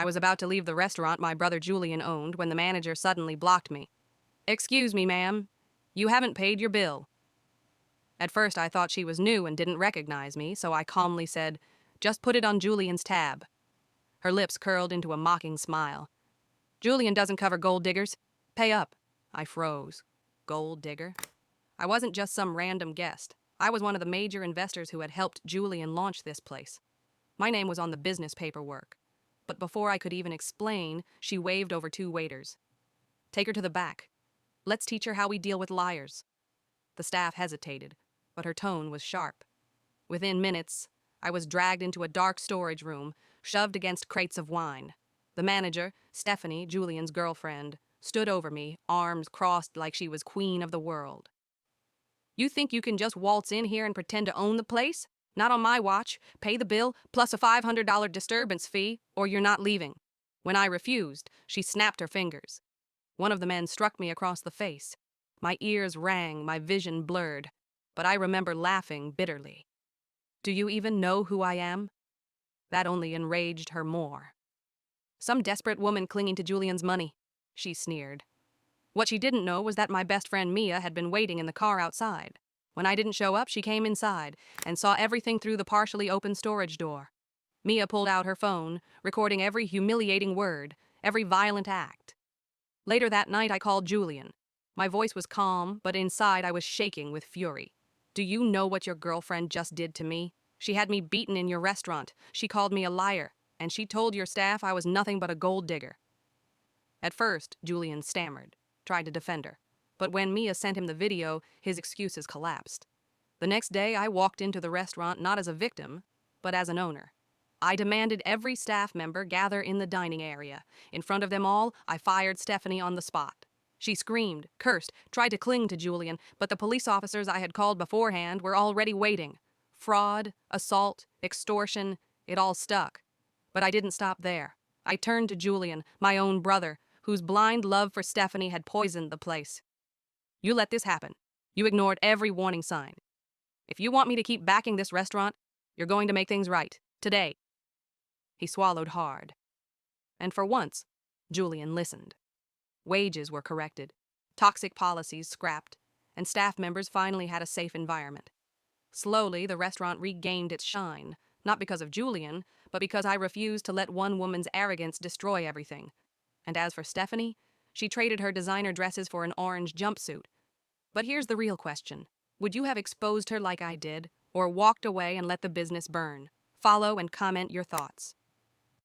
I was about to leave the restaurant my brother Julian owned when the manager suddenly blocked me. "Excuse me, ma'am. You haven't paid your bill." At first I thought she was new and didn't recognize me, so I calmly said, "Just put it on Julian's tab." Her lips curled into a mocking smile. "Julian doesn't cover gold diggers. Pay up." I froze. Gold digger? I wasn't just some random guest. I was one of the major investors who had helped Julian launch this place. My name was on the business paperwork. But before I could even explain, she waved over two waiters. "Take her to the back. Let's teach her how we deal with liars." The staff hesitated, but her tone was sharp. Within minutes, I was dragged into a dark storage room, shoved against crates of wine. The manager, Stephanie, Julian's girlfriend, stood over me, arms crossed like she was queen of the world. "You think you can just waltz in here and pretend to own the place? Not on my watch. Pay the bill, plus a $500 disturbance fee, or you're not leaving." When I refused, she snapped her fingers. One of the men struck me across the face. My ears rang, my vision blurred, but I remember laughing bitterly. "Do you even know who I am?" That only enraged her more. "Some desperate woman clinging to Julian's money," she sneered. What she didn't know was that my best friend Mia had been waiting in the car outside. When I didn't show up, she came inside and saw everything through the partially open storage door. Mia pulled out her phone, recording every humiliating word, every violent act. Later that night, I called Julian. My voice was calm, but inside I was shaking with fury. "Do you know what your girlfriend just did to me? She had me beaten in your restaurant. She called me a liar, and she told your staff I was nothing but a gold digger." At first, Julian stammered, tried to defend her. But when Mia sent him the video, his excuses collapsed. The next day, I walked into the restaurant not as a victim, but as an owner. I demanded every staff member gather in the dining area. In front of them all, I fired Stephanie on the spot. She screamed, cursed, tried to cling to Julian, but the police officers I had called beforehand were already waiting. Fraud, assault, extortion, it all stuck. But I didn't stop there. I turned to Julian, my own brother, whose blind love for Stephanie had poisoned the place. "You let this happen. You ignored every warning sign. If you want me to keep backing this restaurant, you're going to make things right. Today." He swallowed hard. And for once, Julian listened. Wages were corrected, toxic policies scrapped, and staff members finally had a safe environment. Slowly, the restaurant regained its shine, not because of Julian, but because I refused to let one woman's arrogance destroy everything. And as for Stephanie, she traded her designer dresses for an orange jumpsuit. But here's the real question. Would you have exposed her like I did, or walked away and let the business burn? Follow and comment your thoughts.